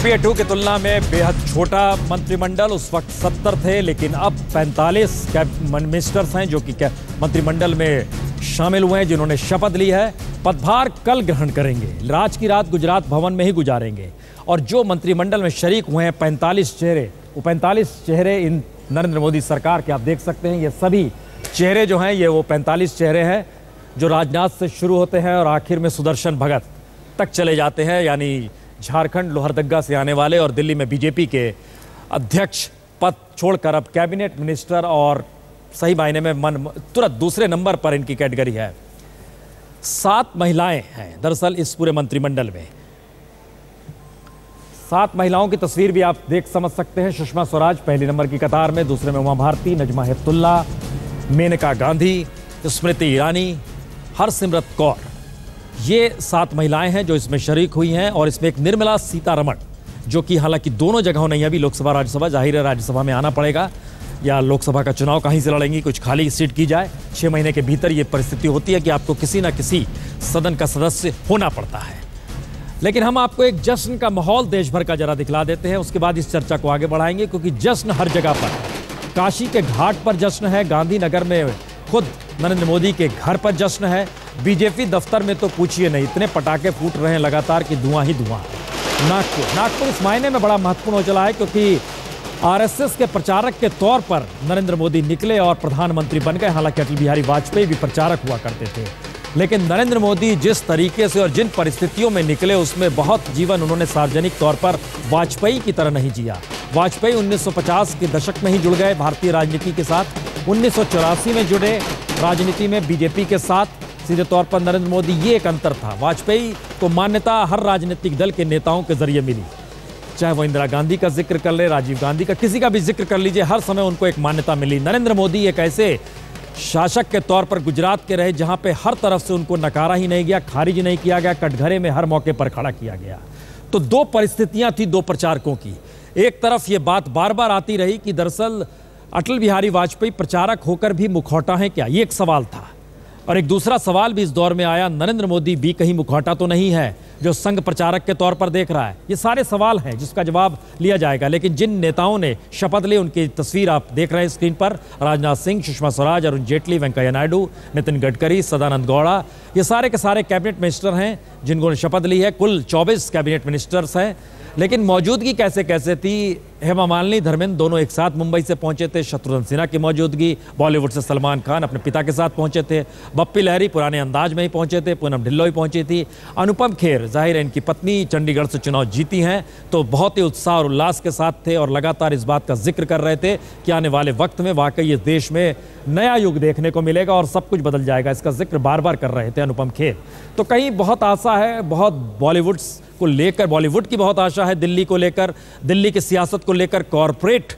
UPA 2 की तुलना में बेहद छोटा मंत्रिमंडल। उस वक्त 70 थे, लेकिन अब 45 मिनिस्टर्स हैं जो कि मंत्रिमंडल में शामिल हुए हैं, जिन्होंने शपथ ली है। पदभार कल ग्रहण करेंगे, आज की रात गुजरात भवन में ही गुजारेंगे। और जो मंत्रिमंडल में शरीक हुए हैं 45 चेहरे, वो 45 चेहरे इन नरेंद्र मोदी सरकार के आप देख सकते हैं। ये सभी चेहरे जो हैं ये वो 45 चेहरे हैं जो राजनाथ से शुरू होते हैं और आखिर में सुदर्शन भगत तक चले जाते हैं, यानी झारखंड लोहरदग्गा से आने वाले और दिल्ली में बीजेपी के अध्यक्ष पद छोड़कर अब कैबिनेट मिनिस्टर, और सही मायने में तुरंत दूसरे नंबर पर इनकी कैटेगरी है। 7 महिलाएं हैं दरअसल इस पूरे मंत्रिमंडल में। 7 महिलाओं की तस्वीर भी आप देख समझ सकते हैं। सुषमा स्वराज पहले नंबर की कतार में, दूसरे में उमा भारती, नजमा हेपतुल्ला, मेनका गांधी, स्मृति ईरानी, हरसिमरत कौर। ये 7 महिलाएं हैं जो इसमें शरीक हुई हैं। और इसमें एक निर्मला सीतारमण, जो कि हालांकि दोनों जगहों नहीं, अभी लोकसभा राज्यसभा, जाहिर है राज्यसभा में आना पड़ेगा या लोकसभा का चुनाव कहीं से लड़ेंगी, कुछ खाली सीट की जाए। 6 महीने के भीतर ये परिस्थिति होती है कि आपको किसी ना किसी सदन का सदस्य होना पड़ता है। लेकिन हम आपको एक जश्न का माहौल देश भर का जरा दिखला देते हैं, उसके बाद इस चर्चा को आगे बढ़ाएंगे, क्योंकि जश्न हर जगह पर। काशी के घाट पर जश्न है, गांधीनगर में खुद नरेंद्र मोदी के घर पर जश्न है, बीजेपी दफ्तर में तो पूछिए नहीं, इतने पटाखे फूट रहे हैं लगातार कि धुआं ही धुआं। नागपुर इस मायने में बड़ा महत्वपूर्ण हो चला है क्योंकि आरएसएस के प्रचारक के तौर पर नरेंद्र मोदी निकले और प्रधानमंत्री बन गए। हालांकि अटल बिहारी वाजपेयी भी प्रचारक हुआ करते थे, लेकिन नरेंद्र मोदी जिस तरीके से और जिन परिस्थितियों में निकले उसमें बहुत जीवन उन्होंने सार्वजनिक तौर पर वाजपेयी की तरह नहीं जिया। वाजपेयी 1950 के दशक में ही जुड़ गए भारतीय राजनीति के साथ, 1984 में जुड़े राजनीति में बीजेपी के साथ सीधे तौर पर। नरेंद्र मोदी, ये एक अंतर था। वाजपेयी को मान्यता हर राजनीतिक दल के नेताओं के जरिए मिली, चाहे वो इंदिरा गांधी का जिक्र कर ले, राजीव गांधी का, किसी का भी जिक्र कर लीजिए, हर समय उनको एक मान्यता मिली। नरेंद्र मोदी एक ऐसे शासक के तौर पर गुजरात के रहे जहां पे हर तरफ से उनको नकारा ही नहीं गया, खारिज नहीं किया गया, कटघरे में हर मौके पर खड़ा किया गया। तो 2 परिस्थितियां थी 2 प्रचारकों की। एक तरफ ये बात बार बार आती रही कि दरअसल अटल बिहारी वाजपेयी प्रचारक होकर भी मुखौटा हैं क्या, ये एक सवाल था। और एक दूसरा सवाल भी इस दौर में आया, नरेंद्र मोदी भी कहीं मुखौटा तो नहीं है जो संघ प्रचारक के तौर पर देख रहा है। ये सारे सवाल हैं जिसका जवाब लिया जाएगा। लेकिन जिन नेताओं ने शपथ ली उनकी तस्वीर आप देख रहे हैं स्क्रीन पर, राजनाथ सिंह, सुषमा स्वराज, अरुण जेटली, वेंकैया नायडू, नितिन गडकरी, सदानंद गौड़ा, ये सारे के सारे कैबिनेट मिनिस्टर हैं जिन्होंने शपथ ली है। कुल 24 कैबिनेट मिनिस्टर्स हैं। लेकिन मौजूदगी कैसे कैसे थी, हेमा मालिनी, धर्मेंद्र दोनों एक साथ मुंबई से पहुंचे थे, शत्रुघ्न सिन्हा की मौजूदगी, बॉलीवुड से सलमान खान अपने पिता के साथ पहुंचे थे, बप्पी लहरी पुराने अंदाज में ही पहुंचे थे, पूनम ढिल्लों ही पहुंची थी, अनुपम खेर, जाहिर है इनकी पत्नी चंडीगढ़ से चुनाव जीती हैं, तो बहुत ही उत्साह और उल्लास के साथ थे और लगातार इस बात का जिक्र कर रहे थे कि आने वाले वक्त में वाकई इस देश में नया युग देखने को मिलेगा और सब कुछ बदल जाएगा। इसका जिक्र बार बार कर रहे थे अनुपम खेर। तो कहीं बहुत आशा है, बहुत बॉलीवुड को लेकर, बॉलीवुड की बहुत आशा है, दिल्ली को लेकर, दिल्ली की सियासत को लेकर, कॉरपोरेट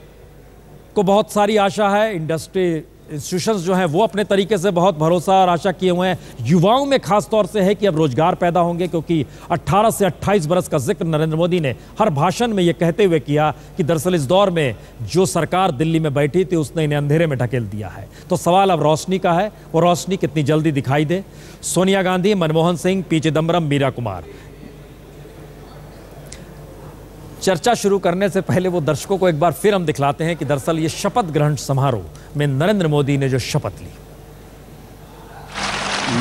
को बहुत सारी आशा है, इंडस्ट्री इंस्टीट्यूशंस जो हैं वो अपने तरीके से बहुत भरोसा और आशा किए हुए हैं। युवाओं में खास तौर से है कि अब रोजगार पैदा होंगे, क्योंकि 18 से 28 बरस का जिक्र नरेंद्र मोदी ने हर भाषण में ये कहते हुए किया कि दरअसल इस दौर में जो सरकार दिल्ली में बैठी थी उसने इन्हें अंधेरे में ढकेल दिया है। तो सवाल अब रोशनी का है, वो रोशनी कितनी जल्दी दिखाई दे। सोनिया गांधी, मनमोहन सिंह, पी चिदम्बरम, मीरा कुमार। चर्चा शुरू करने से पहले वो दर्शकों को एक बार फिर हम दिखलाते हैं कि दरअसल ये शपथ ग्रहण समारोह में नरेंद्र मोदी ने जो शपथ ली।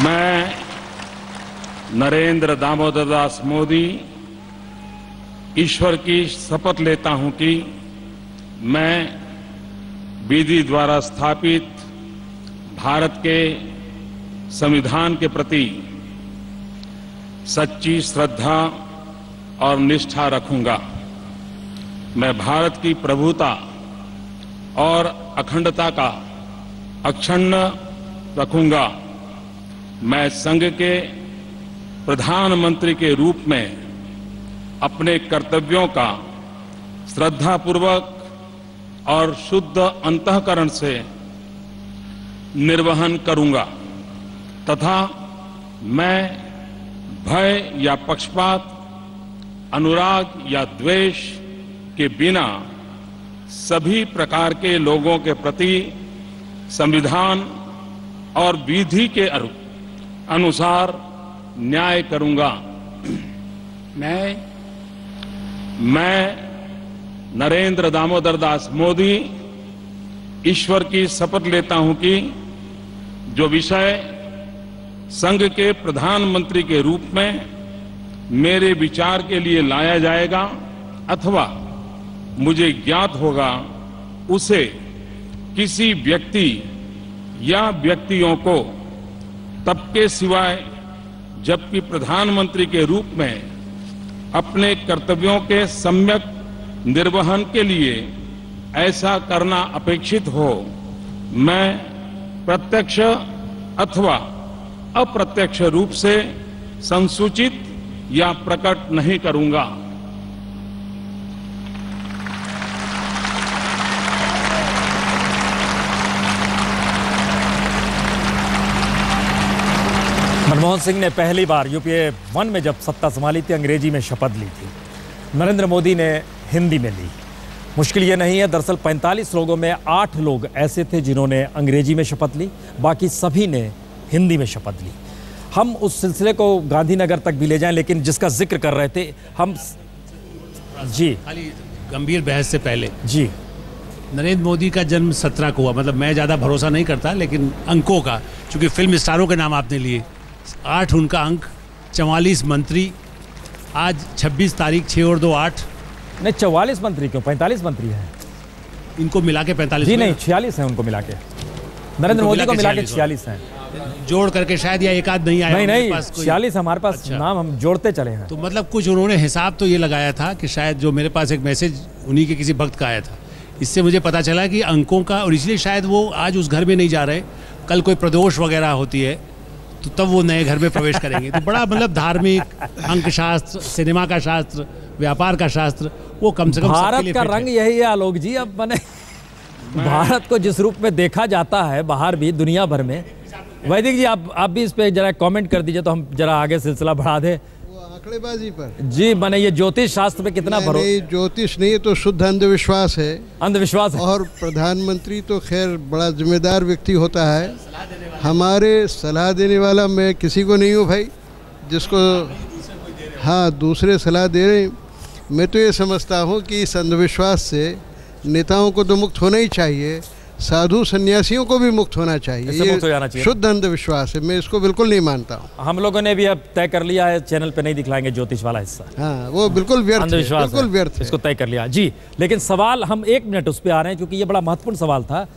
मैं नरेंद्र दामोदर दास मोदी ईश्वर की शपथ लेता हूं कि मैं विधि द्वारा स्थापित भारत के संविधान के प्रति सच्ची श्रद्धा और निष्ठा रखूंगा। मैं भारत की प्रभुता और अखंडता का अक्षुण्ण रखूंगा। मैं संघ के प्रधानमंत्री के रूप में अपने कर्तव्यों का श्रद्धापूर्वक और शुद्ध अंतःकरण से निर्वहन करूंगा तथा मैं भय या पक्षपात, अनुराग या द्वेष के बिना सभी प्रकार के लोगों के प्रति संविधान और विधि के अनुसार न्याय करूंगा। मैं मैं नरेंद्र दामोदर दास मोदी ईश्वर की शपथ लेता हूं कि जो विषय संघ के प्रधानमंत्री के रूप में मेरे विचार के लिए लाया जाएगा अथवा मुझे ज्ञात होगा, उसे किसी व्यक्ति या व्यक्तियों को तब के सिवाय जबकि प्रधानमंत्री के रूप में अपने कर्तव्यों के सम्यक निर्वहन के लिए ऐसा करना अपेक्षित हो, मैं प्रत्यक्ष अथवा अप्रत्यक्ष रूप से संसूचित या प्रकट नहीं करूंगा। मनमोहन सिंह ने पहली बार यूपीए 1 में जब सत्ता संभाली थी अंग्रेजी में शपथ ली थी। नरेंद्र मोदी ने हिंदी में ली। मुश्किल ये नहीं है, दरअसल 45 लोगों में 8 लोग ऐसे थे जिन्होंने अंग्रेजी में शपथ ली, बाकी सभी ने हिंदी में शपथ ली। हम उस सिलसिले को गांधीनगर तक भी ले जाएं, लेकिन जिसका जिक्र कर रहे थे हम जी खाली गंभीर बहस से पहले जी नरेंद्र मोदी का जन्म 17 को हुआ। मतलब मैं ज़्यादा भरोसा नहीं करता, लेकिन अंकों का, चूंकि फिल्म स्टारों के नाम आपने लिए, 8 उनका अंक, 44 मंत्री, आज 26 तारीख 6 और 2 8। नहीं 44 मंत्री क्यों, 45 मंत्री हैं इनको मिला के 45 जी, नहीं 46 हैं उनको मिला के, नरेंद्र मोदी को मिला के 46 हैं जोड़ करके, शायद या एक आध नहीं आया। नहीं 46 हमारे पास। अच्छा। नाम हम जोड़ते चले हैं। तो मतलब कुछ उन्होंने हिसाब तो ये लगाया था कि शायद जो मेरे पास एक मैसेज उन्हीं के किसी भक्त का आया था, इससे मुझे पता चला कि अंकों का, और इसलिए शायद वो आज उस घर में नहीं जा रहे, कल कोई प्रदोष वगैरह होती है तो तब वो नए घर में प्रवेश करेंगे। तो बड़ा मतलब धार्मिक, अंक शास्त्र, सिनेमा का शास्त्र, व्यापार का शास्त्र, वो कम से कम भारत का रंग यही है आलोक जी। अब मैंने भारत को जिस रूप में देखा जाता है बाहर भी, दुनिया भर में, वैदिक जी आप भी इस पे जरा कमेंट कर दीजिए तो हम जरा आगे सिलसिला बढ़ा दें। वो आंकड़ेबाजी पर जी, मैंने ये ज्योतिष शास्त्र पे कितना भरोसा? ज्योतिष नहीं, तो शुद्ध अंधविश्वास है। अंधविश्वास है। और प्रधानमंत्री तो खैर बड़ा जिम्मेदार व्यक्ति होता है। हमारे सलाह देने वाला मैं किसी को नहीं हूँ भाई, जिसको हाँ दूसरे सलाह दे रहे। मैं तो ये समझता हूँ कि इस अंधविश्वास से नेताओं को तो मुक्त होना ही चाहिए, साधु सन्यासियों को भी मुक्त होना चाहिए। ये शुद्ध अंधविश्वास है, मैं इसको बिल्कुल नहीं मानता हूँ। हम लोगों ने भी अब तय कर लिया है, चैनल पे नहीं दिखलाएंगे ज्योतिष वाला हिस्सा। हाँ, वो बिल्कुल व्यर्थ है, बिल्कुल व्यर्थ है। इसको तय कर लिया जी। लेकिन सवाल हम 1 मिनट उस पर आ रहे हैं, क्योंकि ये बड़ा महत्वपूर्ण सवाल था।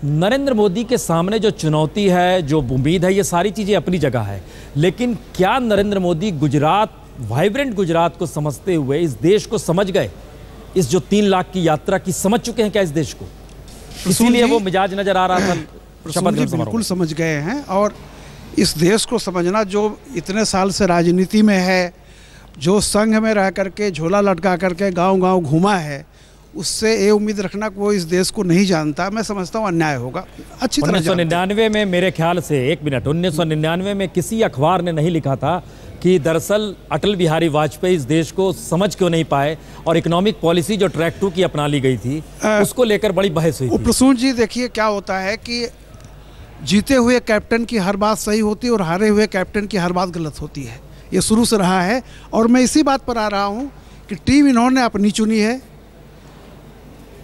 नरेंद्र मोदी के सामने जो चुनौती है, जो उम्मीद है, ये सारी चीजें अपनी जगह है, लेकिन क्या नरेंद्र मोदी गुजरात, वाइब्रेंट गुजरात को समझते हुए इस देश को समझ गए? इस जो 3 लाख की यात्रा की समझ चुके हैं क्या इस देश को? इसीलिए वो मिजाज नजर आ रहा था शपथ ग्रहण समारोह। बिल्कुल समझ गए हैं, और इस देश को समझना, जो इतने साल से राजनीति में है, जो संघ में रह करके झोला लटका करके गांव-गांव घूमा है, उससे ये उम्मीद रखना कि वो इस देश को नहीं जानता, मैं समझता हूँ अन्याय होगा। अच्छी तरह 1999 में, मेरे ख्याल से 1 मिनट, 1999 में किसी अखबार ने नहीं लिखा था कि दरअसल अटल बिहारी वाजपेयी इस देश को समझ क्यों नहीं पाए, और इकोनॉमिक पॉलिसी जो ट्रैक 2 की अपना ली गई थी उसको लेकर बड़ी बहस हुई थी। प्रसून जी, देखिए क्या होता है कि जीते हुए कैप्टन की हर बात सही होती है और हारे हुए कैप्टन की हर बात गलत होती है। ये शुरू से रहा है, और मैं इसी बात पर आ रहा हूँ कि टीम इन्होंने अपनी चुनी है।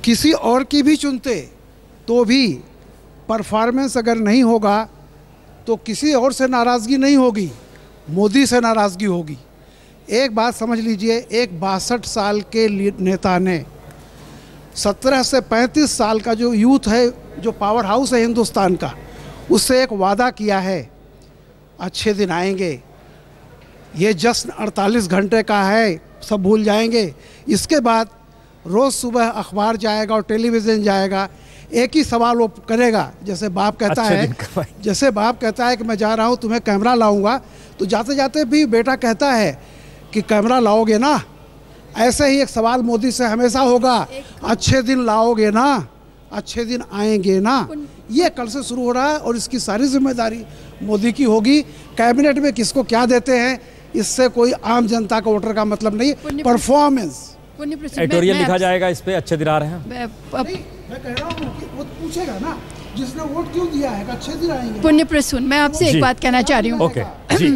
किसी और की भी चुनते तो भी परफॉर्मेंस अगर नहीं होगा तो किसी और से नाराज़गी नहीं होगी, मोदी से नाराज़गी होगी। एक बात समझ लीजिए, एक 62 साल के नेता ने 17 से 35 साल का जो यूथ है, जो पावर हाउस है हिंदुस्तान का, उससे एक वादा किया है, अच्छे दिन आएंगे, ये जश्न 48 घंटे का है, सब भूल जाएंगे। इसके बाद रोज़ सुबह अखबार जाएगा और टेलीविज़न जाएगा, एक ही सवाल वो करेगा, जैसे बाप कहता है कि मैं जा रहा हूँ, तुम्हें कैमरा लाऊंगा, तो जाते जाते भी बेटा कहता है कि कैमरा लाओगे ना। ऐसे ही एक सवाल मोदी से हमेशा होगा, अच्छे दिन लाओगे ना, अच्छे दिन आएंगे ना। ये कल से शुरू हो रहा है, और इसकी सारी जिम्मेदारी मोदी की होगी। कैबिनेट में किसको क्या देते हैं, इससे कोई आम जनता का वोटर का मतलब नहीं। परफॉर्मेंस एडिटोरियल लिखा जाएगा इस पे, अच्छे दिन आ रहे हैं। मैं कह रहा हूँ कि वो पूछेगा ना, जिसने वोट क्यों दिया है, अच्छे दिन आएंगे। पुण्य प्रसून, मैं आपसे एक बात कहना चाह रही हूँ। ओके जी।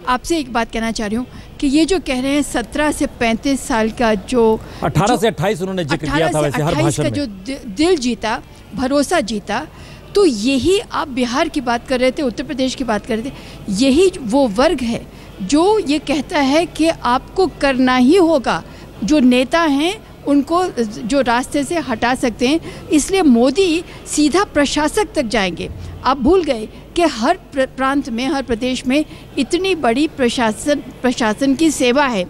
आपसे एक बात कहना चाह रही हूँ कि ये जो कह रहे हैं 17 से 35 साल का जो 18 से 28 उन्होंने जिक्र किया था वैसे हर भाषण में, जो दिल जीता, भरोसा जीता, तो यही आप बिहार की बात कर रहे थे, उत्तर प्रदेश की बात कर रहे थे, यही वो वर्ग है जो ये कहता है कि आपको करना ही होगा। जो नेता हैं उनको जो रास्ते से हटा सकते हैं, इसलिए मोदी सीधा प्रशासक तक जाएंगे। आप भूल गए कि हर प्रांत में, हर प्रदेश में इतनी बड़ी प्रशासन की सेवा है,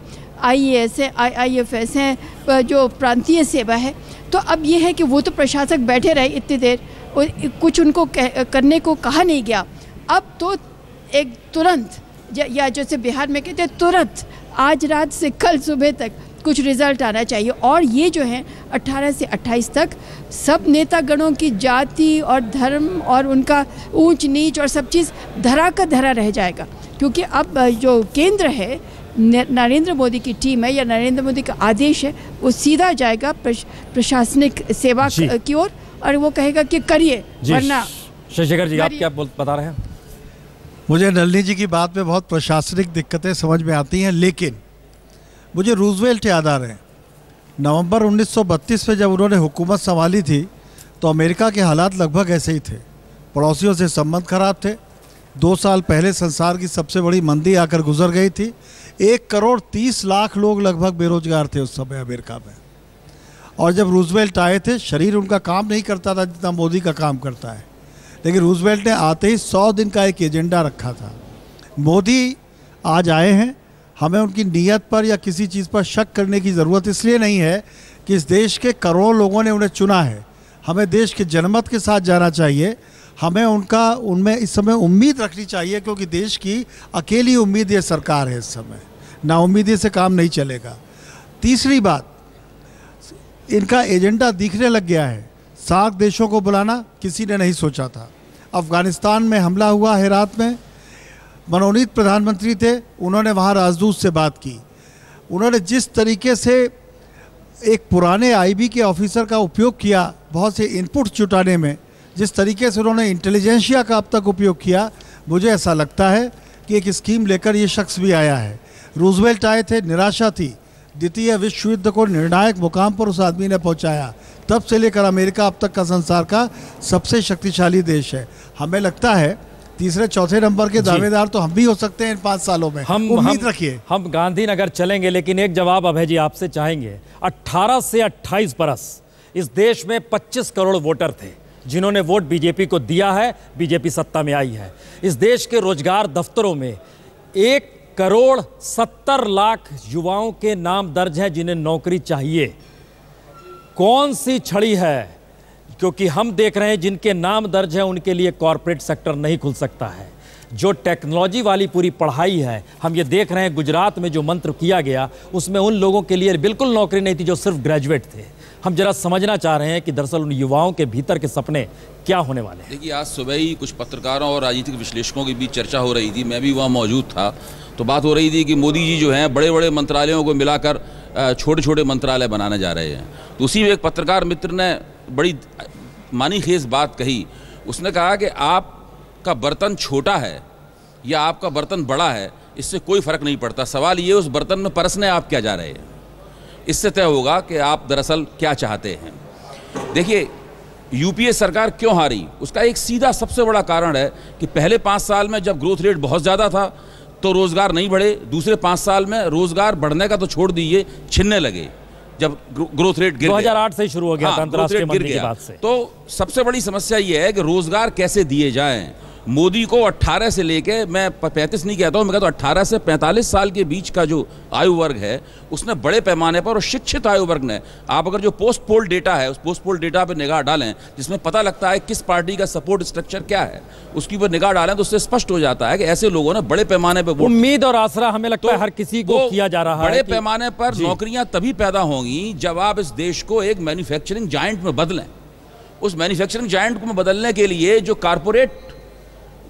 IAS है, IFS है, जो प्रांतीय सेवा है। तो अब ये है कि वो तो प्रशासक बैठे रहे इतनी देर और कुछ उनको करने को कहा नहीं गया। अब तो एक तुरंत, या जैसे बिहार में कहते हैं तुरंत, आज रात से कल सुबह तक कुछ रिजल्ट आना चाहिए। और ये जो है 18 से 28 तक सब नेतागणों की जाति और धर्म और उनका ऊंच नीच और सब चीज़ धरा का धरा रह जाएगा, क्योंकि अब जो केंद्र है, नरेंद्र मोदी की टीम है या नरेंद्र मोदी का आदेश है, वो सीधा जाएगा प्रशासनिक सेवा की ओर और वो कहेगा कि करिए, वरना। शशिशेखर जी, आप क्या बता रहे हैं? मुझे नलिनी जी की बात में बहुत प्रशासनिक दिक्कतें समझ में आती हैं, लेकिन मुझे रूजवेल्ट याद आ रहे हैं। नवंबर 1932 में जब उन्होंने हुकूमत संभाली थी तो अमेरिका के हालात लगभग ऐसे ही थे। पड़ोसियों से संबंध खराब थे। 2 साल पहले संसार की सबसे बड़ी मंदी आकर गुजर गई थी। 1 करोड़ 30 लाख लोग लगभग बेरोजगार थे उस समय अमेरिका में। और जब रूजवेल्ट आए थे, शरीर उनका काम नहीं करता था जितना मोदी का काम करता है, लेकिन रूजवेल्ट ने आते ही 100 दिन का एक एजेंडा रखा था। मोदी आज आए हैं, हमें उनकी नीयत पर या किसी चीज़ पर शक करने की ज़रूरत इसलिए नहीं है कि इस देश के करोड़ों लोगों ने उन्हें चुना है। हमें देश के जनमत के साथ जाना चाहिए। हमें उनमें इस समय उम्मीद रखनी चाहिए, क्योंकि देश की अकेली उम्मीद ये सरकार है। इस समय नाउम्मीदी से काम नहीं चलेगा। तीसरी बात, इनका एजेंडा दिखने लग गया है। सार्क देशों को बुलाना किसी ने नहीं सोचा था। अफ़गानिस्तान में हमला हुआ, हेरात में, मनोनीत प्रधानमंत्री थे, उन्होंने वहाँ राजदूत से बात की। उन्होंने जिस तरीके से एक पुराने IB के ऑफिसर का उपयोग किया बहुत से इनपुट जुटाने में, जिस तरीके से उन्होंने इंटेलिजेंसिया का अब तक उपयोग किया, मुझे ऐसा लगता है कि एक स्कीम लेकर ये शख्स भी आया है। रूजवेल्ट आए थे, निराशा थी। द्वितीय विश्व युद्ध को निर्णायक मुकाम पर उस आदमी ने पहुंचाया। तब से लेकर अमेरिका अब तक का संसार का सबसे शक्तिशाली देश है। हमें लगता है तीसरे चौथे नंबर के दावेदार तो हम भी हो सकते हैं इन 5 सालों में। उम्मीद रखिए। हम गांधीनगर चलेंगे, लेकिन एक जवाब अभय जी आपसे चाहेंगे। 18 से 28 बरस इस देश में 25 करोड़ वोटर थे जिन्होंने वोट बीजेपी को दिया है, बीजेपी सत्ता में आई है। इस देश के रोजगार दफ्तरों में 1 करोड़ 70 लाख युवाओं के नाम दर्ज हैं जिन्हें नौकरी चाहिए। कौन सी छड़ी है? क्योंकि हम देख रहे हैं जिनके नाम दर्ज हैं उनके लिए कॉरपोरेट सेक्टर नहीं खुल सकता है। जो टेक्नोलॉजी वाली पूरी पढ़ाई है, हम ये देख रहे हैं गुजरात में जो मंत्र किया गया, उसमें उन लोगों के लिए बिल्कुल नौकरी नहीं थी जो सिर्फ ग्रेजुएट थे। हम जरा समझना चाह रहे हैं कि दरअसल उन युवाओं के भीतर के सपने क्या होने वाले हैं। देखिए, आज सुबह ही कुछ पत्रकारों और राजनीतिक विश्लेषकों के बीच चर्चा हो रही थी, मैं भी वहाँ मौजूद था। तो बात हो रही थी कि मोदी जी जो हैं बड़े बड़े मंत्रालयों को मिलाकर छोटे छोटे मंत्रालय बनाने जा रहे हैं। तो उसी में एक पत्रकार मित्र ने बड़ी मानी खेज बात कही। उसने कहा कि आपका बर्तन छोटा है या आपका बर्तन बड़ा है, इससे कोई फ़र्क नहीं पड़ता। सवाल ये उस बर्तन में परसने आप क्या जा रहे हैं, इससे तय होगा कि आप दरअसल क्या चाहते हैं। देखिए, यूपीए सरकार क्यों हारी, उसका एक सीधा सबसे बड़ा कारण है कि पहले 5 साल में जब ग्रोथ रेट बहुत ज़्यादा था तो रोज़गार नहीं बढ़े। दूसरे 5 साल में रोज़गार बढ़ने का तो छोड़ दीजिए, छिनने लगे जब ग्रोथ रेट गिर 2008 से शुरू हो गया था अंतर्राष्ट्रीय मंदी के बाद से। तो सबसे बड़ी समस्या ये है कि रोज़गार कैसे दिए जाएं। मोदी को 18 से लेके, मैं 35 नहीं कहता हूँ, मैं कहता हूँ 18 से 45 साल के बीच का जो आयु वर्ग है उसने बड़े पैमाने पर, और शिक्षित आयु वर्ग ने, आप अगर जो पोस्ट पोल डेटा है उस पोस्ट पोल डेटा पर निगाह डालें जिसमें पता लगता है किस पार्टी का सपोर्ट स्ट्रक्चर क्या है, उसकी ऊपर निगाह डालें तो उससे स्पष्ट हो जाता है कि ऐसे लोगों ने बड़े पैमाने पर उम्मीद और आसरा हमें लगता है हर किसी को किया जा रहा है। बड़े पैमाने पर नौकरियां तभी पैदा होंगी जब आप इस देश को एक मैन्युफैक्चरिंग जायंट में बदलें। उस मैन्युफैक्चरिंग जायंट को बदलने के लिए जो कारपोरेट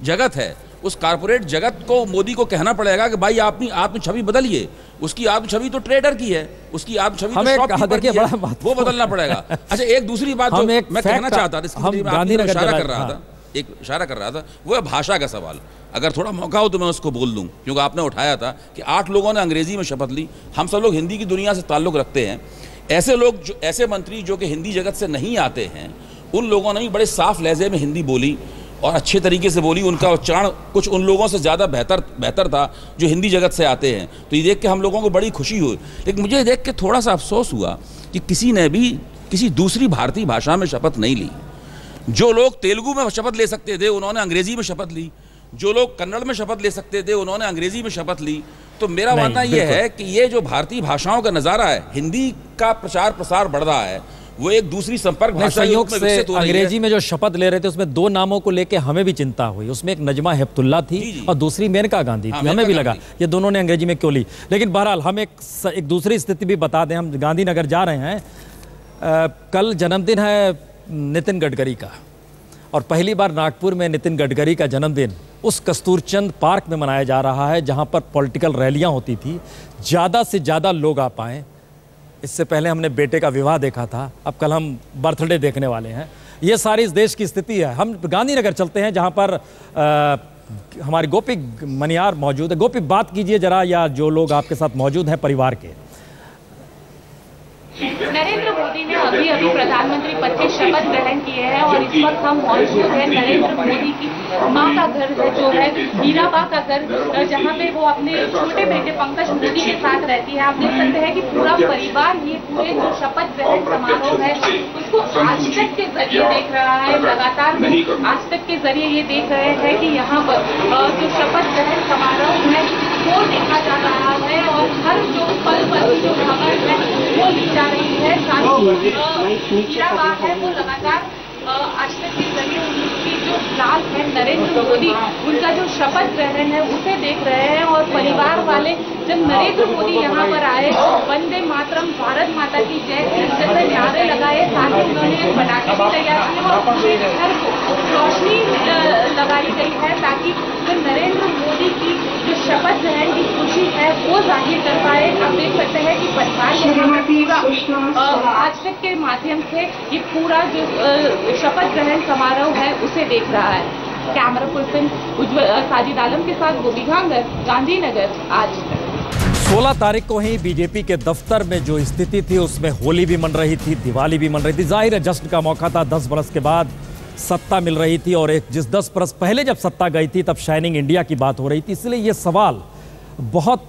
जगत है, उस कारपोरेट जगत को मोदी को कहना पड़ेगा कि भाई आपने छवि बदलिए। उसकी आत्म छवि तो ट्रेडर की है, उसकी आत्म छवि तो शॉपकीपर की है, वो बदलना पड़ेगा। अच्छा, एक दूसरी बात जो मैं कहना चाहता था, इशारा कर रहा था एक इशारा कर रहा था, वो है भाषा का सवाल। अगर थोड़ा मौका हो तो मैं उसको बोल दूं, क्योंकि आपने उठाया था कि 8 लोगों ने अंग्रेजी में शपथ ली। हम सब लोग हिंदी की दुनिया से ताल्लुक़ रखते हैं। ऐसे लोग जो, ऐसे मंत्री जो कि हिंदी जगत से नहीं आते हैं, उन लोगों ने भी बड़े साफ लहजे में हिंदी बोली और अच्छे तरीके से बोली। उनका उच्चारण कुछ उन लोगों से ज़्यादा बेहतर था जो हिंदी जगत से आते हैं। तो ये देख के हम लोगों को बड़ी खुशी हुई। लेकिन मुझे देख के थोड़ा सा अफसोस हुआ कि किसी ने भी किसी दूसरी भारतीय भाषा में शपथ नहीं ली। जो लोग तेलुगु में शपथ ले सकते थे उन्होंने अंग्रेजी में शपथ ली, जो लोग कन्नड़ में शपथ ले सकते थे उन्होंने अंग्रेजी में शपथ ली। तो मेरा मानना यह है कि ये जो भारतीय भाषाओं का नज़ारा है, हिंदी का प्रचार प्रसार बढ़ रहा है, वो एक दूसरी संपर्क भाषा संयोग से अंग्रेजी में जो शपथ ले रहे थे उसमें 2 नामों को लेके हमें भी चिंता हुई। उसमें एक नजमा हेपतुल्ला थी और दूसरी मेनका गांधी थी। हमें भी लगा ये दोनों ने अंग्रेजी में क्यों ली। लेकिन बहरहाल हम एक दूसरी स्थिति भी बता दें। हम गांधीनगर जा रहे हैं। कल जन्मदिन है नितिन गडकरी का और पहली बार नागपुर में नितिन गडकरी का जन्मदिन उस कस्तूरचंद पार्क में मनाया जा रहा है जहां पर पॉलिटिकल रैलियां होती थी। ज़्यादा से ज़्यादा लोग आ पाएँ। इससे पहले हमने बेटे का विवाह देखा था, अब कल हम बर्थडे देखने वाले हैं। ये सारी इस देश की स्थिति है। हम गांधीनगर चलते हैं जहां पर हमारे गोपी मनियार मौजूद है। गोपी, बात कीजिए जरा, या जो लोग आपके साथ मौजूद हैं परिवार के। नरेंद्र मोदी ने अभी प्रधानमंत्री पद की शपथ ग्रहण किए हैं और इस वक्त हम मौजूद हैं नरेंद्र मोदी की मां का घर है जो है हीराबा का घर, जहां पे वो अपने छोटे बेटे पंकज मोदी के साथ रहती है। आप देख सकते हैं कि पूरा परिवार ये पूरे जो शपथ ग्रहण समारोह है उसको आज तक के जरिए देख रहा है। लगातार आज तक के जरिए ये देख रहे हैं कि यहाँ पर जो शपथ ग्रहण समारोह है वो देखा जा रहा है और हर जो पल की जो खबर है वो ली जा रही है। हीराबा है वो लगातार आज तक के जरिए उनकी जो लाल है नरेंद्र मोदी, उनका जो शपथ ग्रहण है उसे देख रहे हैं। और परिवार वाले जब नरेंद्र मोदी यहाँ पर आए तो वंदे मातरम, भारत माता की जय जैसे नारे लगाए, साथ ही उन्होंने पटाखे भी तैयार किए और पूरे घर को रोशनी लगाई गई है ताकि जो नरेंद्र मोदी की जो शपथ ग्रहण की खुशी है वो जाहिर कर पाए। आप देख सकते हैं कि परिवार पूरा आज तक के माध्यम से ये पूरा जो शपथ ग्रहण समारोह है उसे देख रहा है। कैमरा पर्सन साजिद आलम के साथ गोपी घांगर, गांधीनगर आज। 16 तारीख को ही बीजेपी के दफ्तर में जो स्थिति थी उसमें होली भी मन रही थी, दिवाली भी मन रही थी। जाहिर है जश्न का मौका था। 10 बरस के बाद सत्ता मिल रही थी और जिस 10 बरस पहले जब सत्ता गई थी तब शाइनिंग इंडिया की बात हो रही थी। इसलिए ये सवाल बहुत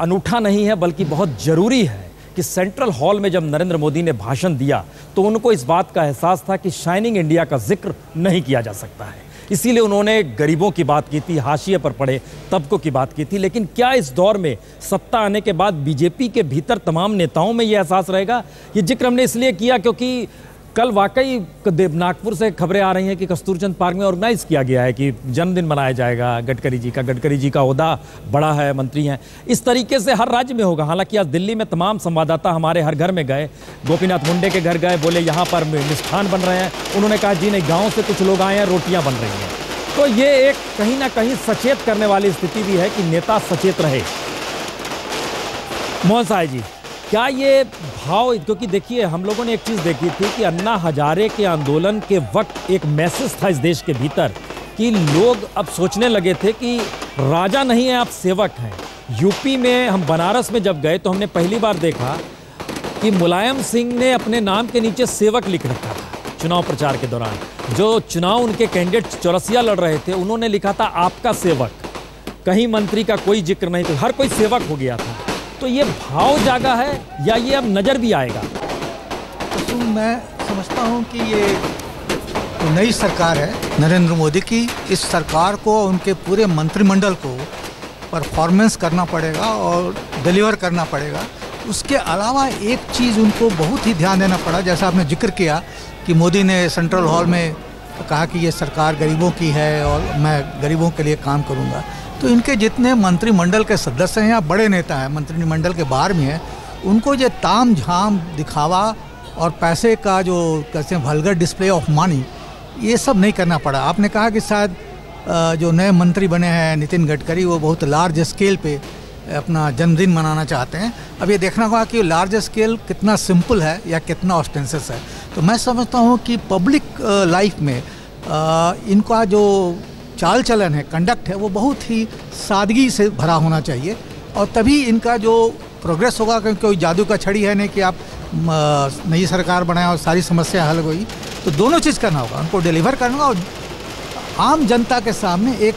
अनूठा नहीं है बल्कि बहुत जरूरी है कि सेंट्रल हॉल में जब नरेंद्र मोदी ने भाषण दिया तो उनको इस बात का एहसास था कि शाइनिंग इंडिया का जिक्र नहीं किया जा सकता है। इसीलिए उन्होंने गरीबों की बात की थी, हाशिए पर पड़े तबकों की बात की थी। लेकिन क्या इस दौर में सत्ता आने के बाद बीजेपी के भीतर तमाम नेताओं में यह एहसास रहेगा? ये जिक्र हमने इसलिए किया क्योंकि कल वाकई नागपुर से खबरें आ रही हैं कि कस्तूरचंद पार्क में ऑर्गेनाइज किया गया है कि जन्मदिन मनाया जाएगा गडकरी जी का ओहदा बड़ा है, मंत्री हैं। इस तरीके से हर राज्य में होगा। हालांकि आज दिल्ली में तमाम संवाददाता हमारे हर घर में गए, गोपीनाथ मुंडे के घर गए, बोले यहाँ पर मिष्ठान बन रहे हैं। उन्होंने कहा जी नहीं, गाँव से कुछ लोग आए हैं, रोटियाँ बन रही हैं। तो ये एक कहीं ना कहीं सचेत करने वाली स्थिति भी है कि नेता सचेत रहे। मोहन साय जी, क्या ये भाव, क्योंकि देखिए हम लोगों ने एक चीज़ देखी थी कि अन्ना हजारे के आंदोलन के वक्त एक मैसेज था इस देश के भीतर कि लोग अब सोचने लगे थे कि राजा नहीं है, आप सेवक हैं। यूपी में हम बनारस में जब गए तो हमने पहली बार देखा कि मुलायम सिंह ने अपने नाम के नीचे सेवक लिख रखा था चुनाव प्रचार के दौरान। जो चुनाव उनके कैंडिडेट चौरसिया लड़ रहे थे उन्होंने लिखा था आपका सेवक। कहीं मंत्री का कोई जिक्र नहीं था, हर कोई सेवक हो गया था। तो ये भाव जागा है या ये अब नजर भी आएगा? तो मैं समझता हूँ कि ये नई सरकार है नरेंद्र मोदी की। इस सरकार को, उनके पूरे मंत्रिमंडल को परफॉर्मेंस करना पड़ेगा और डिलीवर करना पड़ेगा। उसके अलावा एक चीज़ उनको बहुत ही ध्यान देना पड़ा, जैसा आपने जिक्र किया कि मोदी ने सेंट्रल हॉल में कहा कि ये सरकार गरीबों की है और मैं गरीबों के लिए काम करूँगा। तो इनके जितने मंत्रिमंडल के सदस्य हैं या बड़े नेता हैं मंत्रिमंडल के बाहर में हैं, उनको ये ताम झाम दिखावा और पैसे का जो कहते हैं वल्गर डिस्प्ले ऑफ मनी, ये सब नहीं करना पड़ा। आपने कहा कि शायद जो नए मंत्री बने हैं नितिन गडकरी, वो बहुत लार्ज स्केल पे अपना जन्मदिन मनाना चाहते हैं। अब ये देखना होगा कि लार्ज स्केल कितना सिंपल है या कितना ऑस्टेंशियस है। तो मैं समझता हूँ कि पब्लिक लाइफ में इनका जो चाल चलन है, कंडक्ट है, वो बहुत ही सादगी से भरा होना चाहिए और तभी इनका जो प्रोग्रेस होगा। क्योंकि कोई जादू का छड़ी है नहीं कि आप नई सरकार बनाए और सारी समस्या हल हुई। तो दोनों चीज़ करना होगा, उनको डिलीवर करना होगा और आम जनता के सामने एक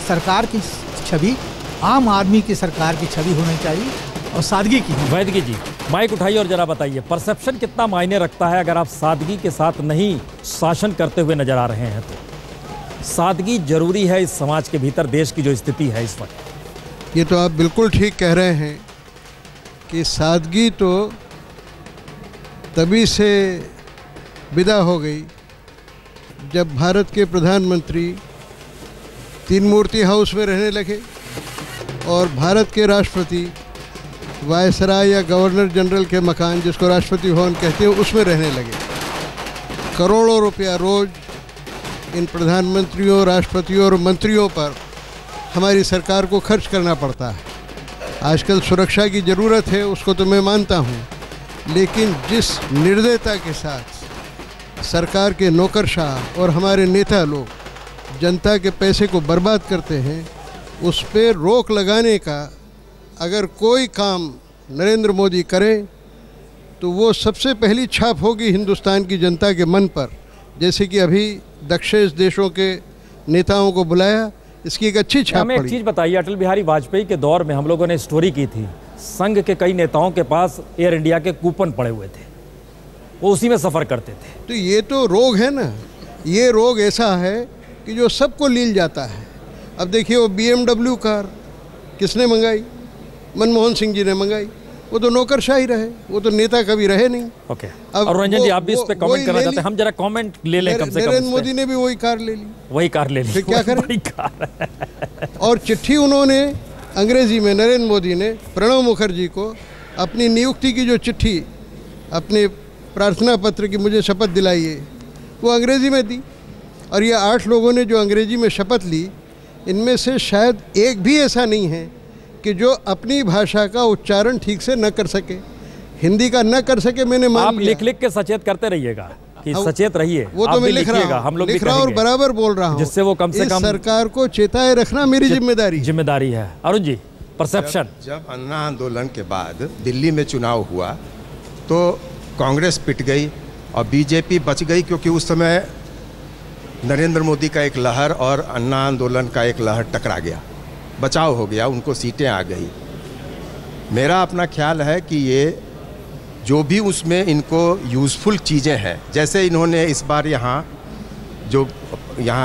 सरकार की छवि, आम आदमी की सरकार की छवि होनी चाहिए और सादगी की। वैद्य जी माइक उठाइए और जरा बताइए, परसेप्शन कितना मायने रखता है अगर आप सादगी के साथ नहीं शासन करते हुए नजर आ रहे हैं? तो सादगी जरूरी है इस समाज के भीतर, देश की जो स्थिति है इस वक्त। ये तो आप बिल्कुल ठीक कह रहे हैं कि सादगी तो तभी से विदा हो गई जब भारत के प्रधानमंत्री तीन मूर्ति हाउस में रहने लगे और भारत के राष्ट्रपति वायसराय या गवर्नर जनरल के मकान, जिसको राष्ट्रपति भवन कहते हैं, उसमें रहने लगे। करोड़ों रुपया रोज इन प्रधानमंत्रियों, राष्ट्रपतियों और मंत्रियों पर हमारी सरकार को खर्च करना पड़ता है। आजकल सुरक्षा की ज़रूरत है, उसको तो मैं मानता हूँ, लेकिन जिस निर्दयता के साथ सरकार के नौकरशाह और हमारे नेता लोग जनता के पैसे को बर्बाद करते हैं, उस पर रोक लगाने का अगर कोई काम नरेंद्र मोदी करे तो वो सबसे पहली छाप होगी हिंदुस्तान की जनता के मन पर। जैसे कि अभी दक्षिण देशों के नेताओं को बुलाया, इसकी एक अच्छी छाप पड़ी। एक चीज़ बताइए, अटल बिहारी वाजपेयी के दौर में हम लोगों ने स्टोरी की थी, संघ के कई नेताओं के पास एयर इंडिया के कूपन पड़े हुए थे, वो उसी में सफ़र करते थे। तो ये तो रोग है ना, ये रोग ऐसा है कि जो सबको लील जाता है। अब देखिए वो BMW कार किसने मंगाई? मनमोहन सिंह जी ने मंगाई। वो तो नौकरशाही रहे, वो तो नेता कभी रहे नहीं। ओके। और रंजन जी आप भी इस पे कमेंट करना चाहते हैं? हम जरा कमेंट ले लें कम से कम। नरेंद्र मोदी ने भी वही कार ले ली। वही कार ले ली, फिर क्या करें? वही कार। और चिट्ठी उन्होंने अंग्रेजी में, नरेंद्र मोदी ने प्रणब मुखर्जी को अपनी नियुक्ति की जो चिट्ठी, अपने प्रार्थना पत्र की मुझे शपथ दिलाइए, वो अंग्रेजी में दी। और ये 8 लोगों ने जो अंग्रेजी में शपथ ली, इनमें से शायद एक भी ऐसा नहीं है कि जो अपनी भाषा का उच्चारण ठीक से न कर सके, हिंदी का न कर सके। मैंने मान आप लिया। लिख लिख के सचेत करते रहिएगा कि सचेत रहिए। वो तो मैं लिख रहा हूँ, हम लोग लिख रहा हूँ और बराबर बोल रहा हूँ, जिससे वो कम से कम सरकार को चेताए रखना मेरी जिम्मेदारी है। अरुण जी, परसेप्शन। जब अन्ना आंदोलन के बाद दिल्ली में चुनाव हुआ तो कांग्रेस पिट गई और बीजेपी बच गई, क्योंकि उस समय नरेंद्र मोदी का एक लहर और अन्ना आंदोलन का एक लहर टकरा गया, बचाव हो गया, उनको सीटें आ गई। मेरा अपना ख्याल है कि ये जो भी उसमें इनको यूज़फुल चीज़ें हैं, जैसे इन्होंने इस बार यहाँ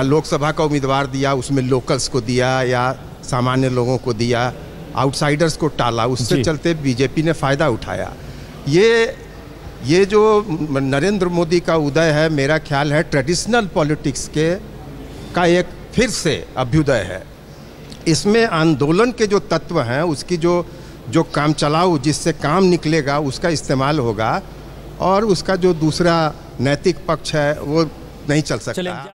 लोकसभा का उम्मीदवार दिया, उसमें लोकल्स को दिया या सामान्य लोगों को दिया, आउटसाइडर्स को टाला, उससे चलते बीजेपी ने फ़ायदा उठाया। ये जो नरेंद्र मोदी का उदय है, मेरा ख्याल है ट्रेडिशनल पॉलिटिक्स का एक फिर से अभ्युदय है। इसमें आंदोलन के जो तत्व हैं, उसकी जो काम चलाओ, जिससे काम निकलेगा, उसका इस्तेमाल होगा, और उसका जो दूसरा नैतिक पक्ष है वो नहीं चल सकता।